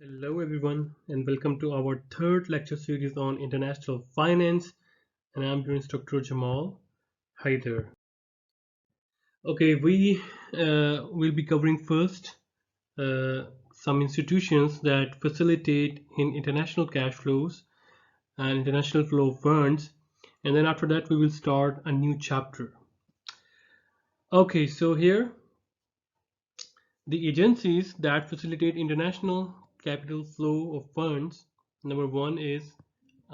Hello everyone and welcome to our third lecture series on international finance, and I'm your instructor Jamal. Hi there. Okay, we will be covering first uh, some institutions that facilitate in international cash flows and international flow of funds, and then after that we will start a new chapter. Okay, so here the agencies that facilitate international capital flow of funds. Number one is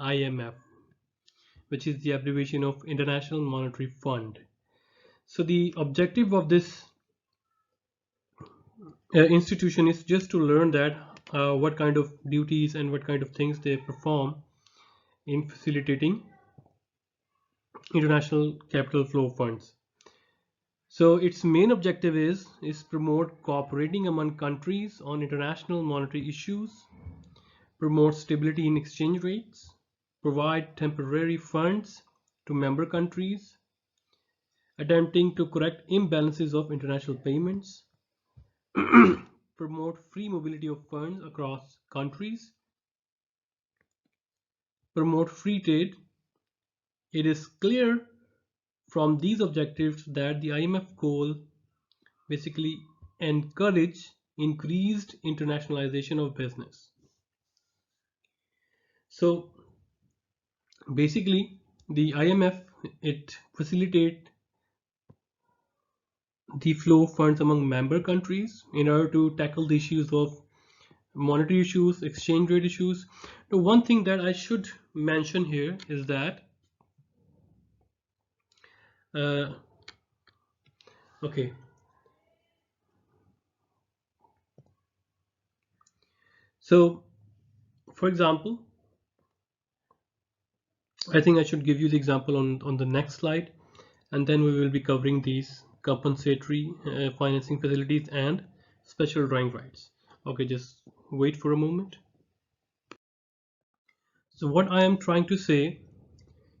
IMF, which is the abbreviation of International Monetary Fund. So the objective of this institution is just to learn that what kind of duties and what kind of things they perform in facilitating international capital flow funds. So its main objective is promote cooperating among countries on international monetary issues, promote stability in exchange rates, provide temporary funds to member countries, attempting to correct imbalances of international payments, promote free mobility of funds across countries, promote free trade. It is clear from these objectives that the IMF goal basically encourage increased internationalization of business. So basically the IMF, it facilitate the flow of funds among member countries in order to tackle the issues of monetary issues, exchange rate issues. Now, one thing that I should mention here is that uh, okay, so for example, I think I should give you the example on the next slide, and then we will be covering these compensatory financing facilities and special drawing rights. Okay, just wait for a moment. So what I am trying to say,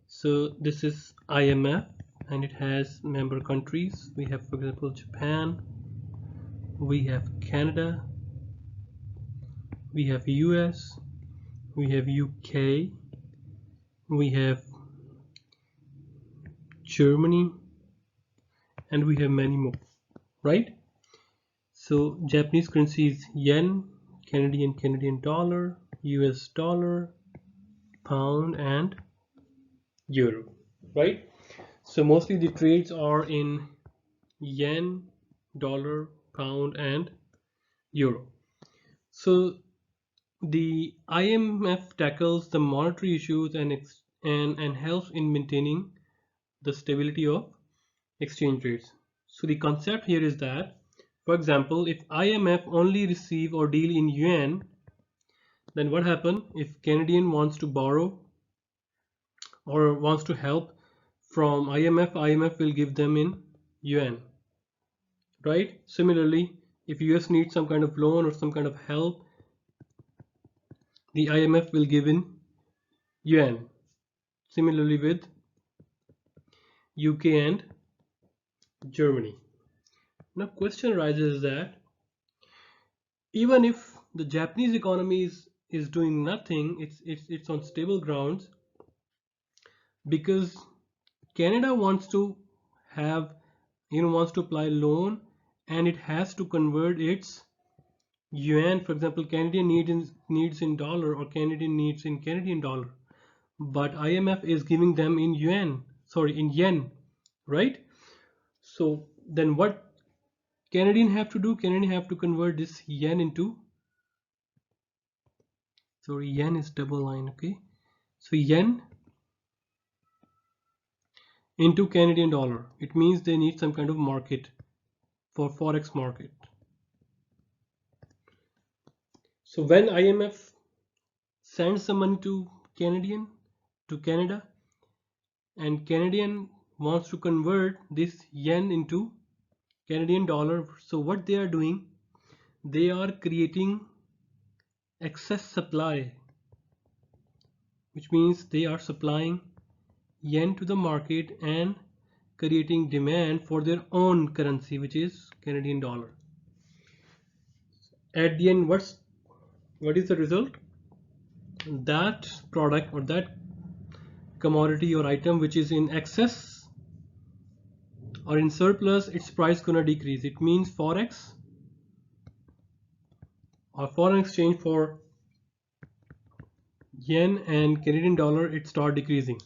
so this is IMF and it has member countries. We have, for example, Japan, we have Canada, we have US, we have UK, we have Germany, and we have many more, right? So Japanese currency is yen, Canadian dollar, US dollar, pound, and euro, right? So mostly the trades are in yen, dollar, pound, and euro. So the IMF tackles the monetary issues and helps in maintaining the stability of exchange rates. So the concept here is that, for example, if IMF only receive or deal in yuan, then what happen if Canadian wants to borrow or wants to help from IMF? IMF will give them in yuan, right? Similarly, if US needs some kind of loan or some kind of help, the IMF will give in yuan. Similarly with UK and Germany. Now question arises that even if the Japanese economy is doing nothing, it's on stable grounds, because Canada wants to have, wants to apply loan, and it has to convert its yuan. For example, Canadian needs in dollar, or Canadian needs in Canadian dollar, but IMF is giving them in in yen, right? So then what Canadian have to do? Canadian have to convert this yen into, sorry, yen is double line, okay? So yen into Canadian dollar. It means they need some kind of market for forex market. So when IMF sends some money to Canada, and Canadian wants to convert this yen into Canadian dollar, so what they are doing, they are creating excess supply, which means they are supplying yen to the market and creating demand for their own currency, which is Canadian dollar. At the end, what is the result? That product or that commodity or item which is in excess or in surplus, its price gonna decrease. It means forex or foreign exchange for yen and Canadian dollar, it start decreasing.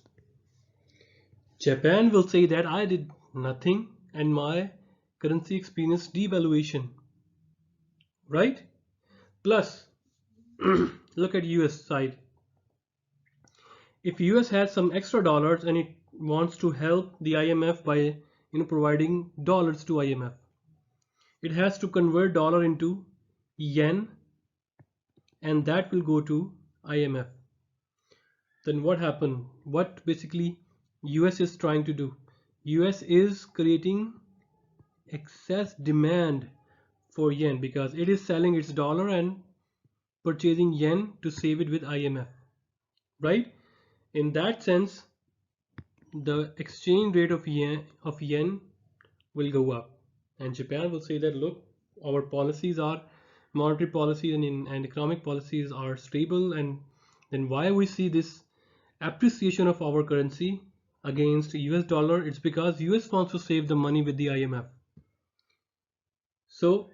Japan will say that I did nothing and my currency experienced devaluation, right? Plus, look at US side. If US has some extra dollars and it wants to help the IMF by providing dollars to IMF, it has to convert dollar into yen and that will go to IMF. Then what happened? What basically US is trying to do? US is creating excess demand for yen because it is selling its dollar and purchasing yen to save it with IMF, right? In that sense, the exchange rate of yen will go up, and Japan will say that look, our policies are monetary policies and economic policies are stable, and then why we see this appreciation of our currency against US dollar? It's because US wants to save the money with the IMF. So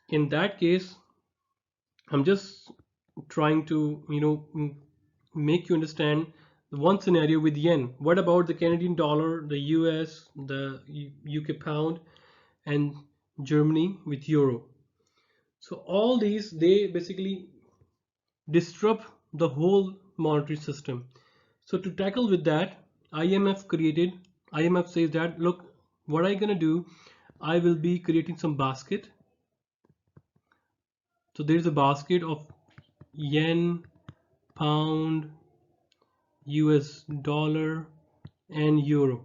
in that case, I'm just trying to make you understand one scenario with yen. What about the Canadian dollar, the US, the UK pound, and Germany with euro? So all these, they basically disrupt the whole monetary system. So to tackle with that, IMF says that look, what I'm gonna do, I will be creating some basket. So there's a basket of yen, pound, US dollar, and euro,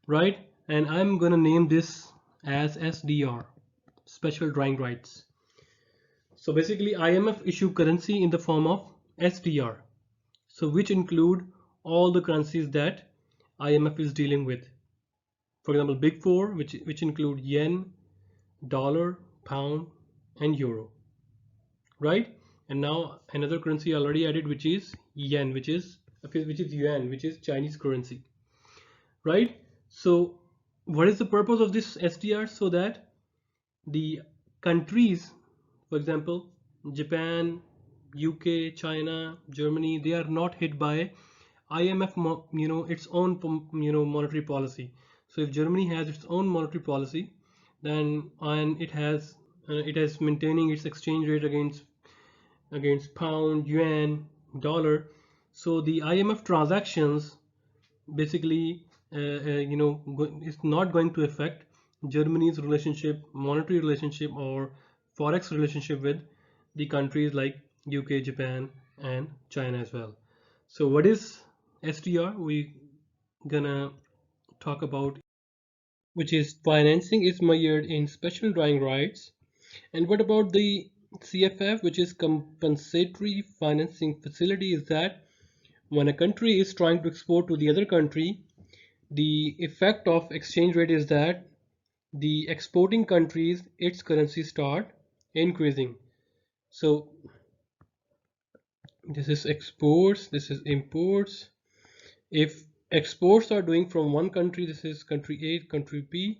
right? And I'm gonna name this as SDR, special drawing rights. So basically IMF issue currency in the form of SDR, so which include all the currencies that IMF is dealing with. For example, big four, which include yen, dollar, pound, and euro, right? And now another currency already added, which is yen, which is yuan, which is Chinese currency, right? So what is the purpose of this SDR? So that the countries, for example, Japan, UK, China, Germany, they are not hit by IMF, its own, monetary policy. So if Germany has its own monetary policy, then and it has maintaining its exchange rate against pound, yuan, dollar. So the IMF transactions basically it's not going to affect Germany's relationship, monetary relationship, or forex relationship with the countries like UK, Japan, and China as well. So what is SDR? We gonna talk about, which is financing is measured in special drawing rights. And what about the CFF, which is compensatory financing facility? Is that when a country is trying to export to the other country, the effect of exchange rate is that the exporting countries, its currency start increasing. So this is exports, this is imports. If exports are doing from one country, this is country A, country B.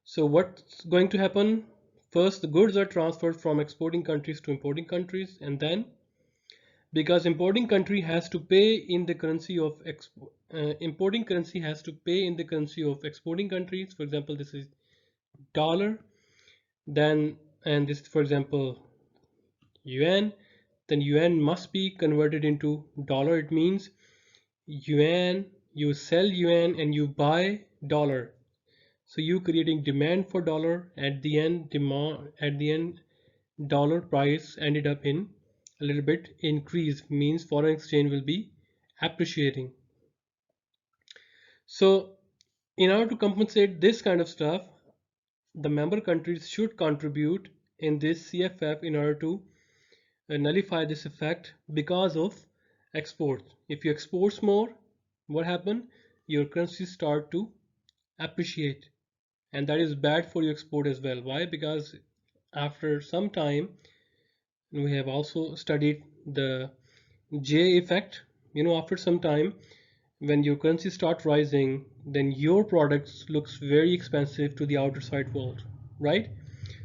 So what's going to happen? First, the goods are transferred from exporting countries to importing countries, and then because importing country has to pay in the currency of importing currency has to pay in the currency of exporting countries. For example, this is dollar, then, and this, for example, yuan, then yuan must be converted into dollar. It means yuan, you sell yuan and you buy dollar. So you creating demand for dollar. At the end dollar price ended up in a little bit increase, means foreign exchange will be appreciating. So in order to compensate this kind of stuff, the member countries should contribute in this CFF in order to nullify this effect because of exports. If you export more, what happen? Your currency start to appreciate, and that is bad for your export as well. Why? Because after some time, And we have also studied the J effect. After some time, when your currency start rising, then your products looks very expensive to the outside world, right?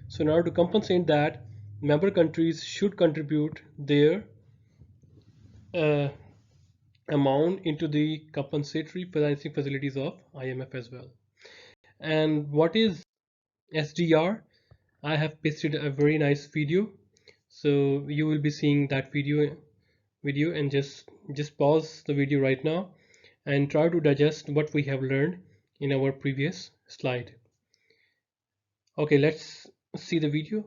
So in order to compensate that, member countries should contribute their uh, amount into the compensatory financing facilities of IMF as well. And what is SDR? I have pasted a very nice video, so you will be seeing that video and just pause the video right now and try to digest what we have learned in our previous slide. Okay, let's see the video.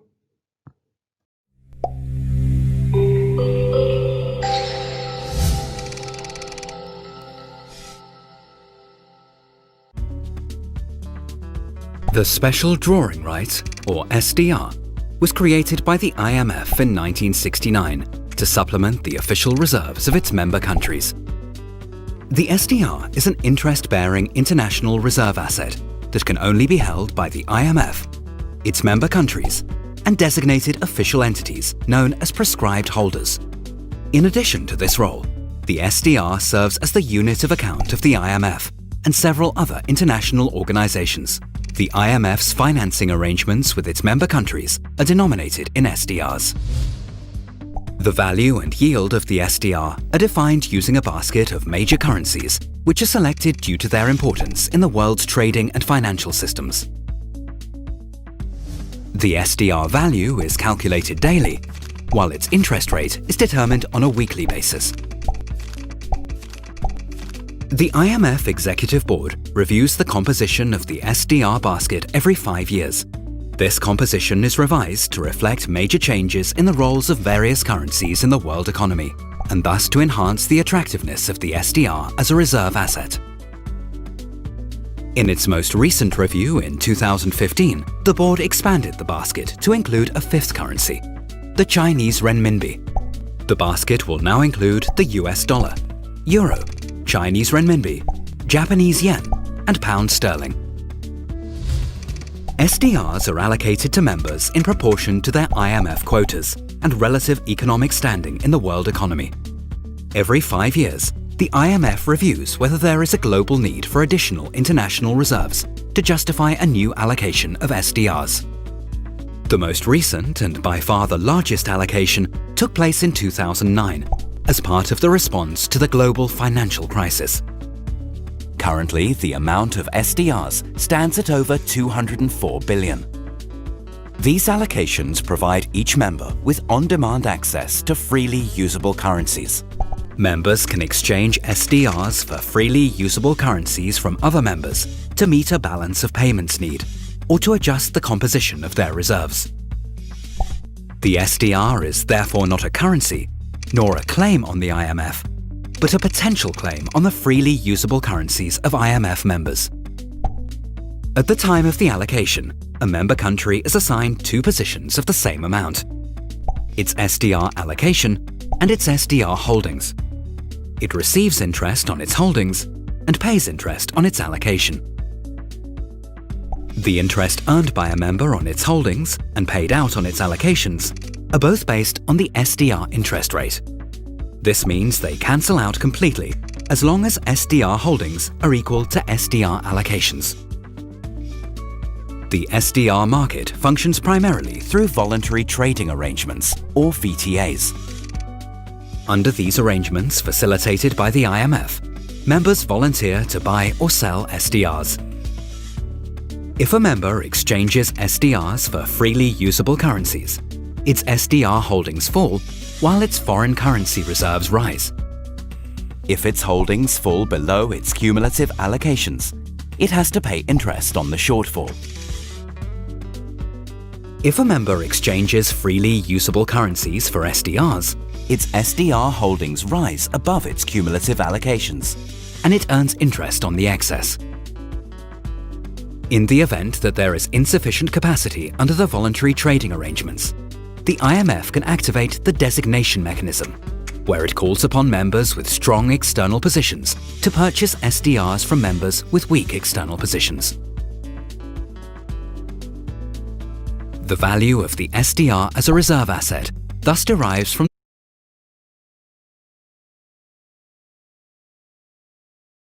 The Special Drawing Right, or SDR, was created by the IMF in 1969 to supplement the official reserves of its member countries. The SDR is an interest-bearing international reserve asset that can only be held by the IMF, its member countries, and designated official entities known as prescribed holders. In addition to this role, the SDR serves as the unit of account of the IMF and several other international organizations. The IMF's financing arrangements with its member countries are denominated in SDRs. The value and yield of the SDR are defined using a basket of major currencies, which are selected due to their importance in the world's trading and financial systems. The SDR value is calculated daily, while its interest rate is determined on a weekly basis. The IMF Executive Board reviews the composition of the SDR basket every 5 years. This composition is revised to reflect major changes in the roles of various currencies in the world economy, and thus to enhance the attractiveness of the SDR as a reserve asset. In its most recent review in 2015, the board expanded the basket to include a fifth currency, the Chinese renminbi. The basket will now include the US dollar, euro, Chinese renminbi, Japanese yen, and pound sterling. SDRs are allocated to members in proportion to their IMF quotas and relative economic standing in the world economy. Every 5 years, the IMF reviews whether there is a global need for additional international reserves to justify a new allocation of SDRs. The most recent and by far the largest allocation took place in 2009 as part of the response to the global financial crisis. Currently, the amount of SDRs stands at over 204 billion. These allocations provide each member with on-demand access to freely usable currencies. Members can exchange SDRs for freely usable currencies from other members to meet a balance of payments need or to adjust the composition of their reserves. The SDR is therefore not a currency, nor a claim on the IMF, but a potential claim on the freely usable currencies of IMF members. At the time of the allocation, a member country is assigned two positions of the same amount: its SDR allocation and its SDR holdings. It receives interest on its holdings and pays interest on its allocation. The interest earned by a member on its holdings and paid out on its allocations are both based on the SDR interest rate. This means they cancel out completely as long as SDR holdings are equal to SDR allocations. The SDR market functions primarily through voluntary trading arrangements, or VTAs. Under these arrangements facilitated by the IMF, members volunteer to buy or sell SDRs. If a member exchanges SDRs for freely usable currencies, its SDR holdings fall while its foreign currency reserves rise. If its holdings fall below its cumulative allocations, it has to pay interest on the shortfall. If a member exchanges freely usable currencies for SDRs, its SDR holdings rise above its cumulative allocations, and it earns interest on the excess. In the event that there is insufficient capacity under the voluntary trading arrangements, the IMF can activate the designation mechanism, where it calls upon members with strong external positions to purchase SDRs from members with weak external positions. The value of the SDR as a reserve asset thus derives from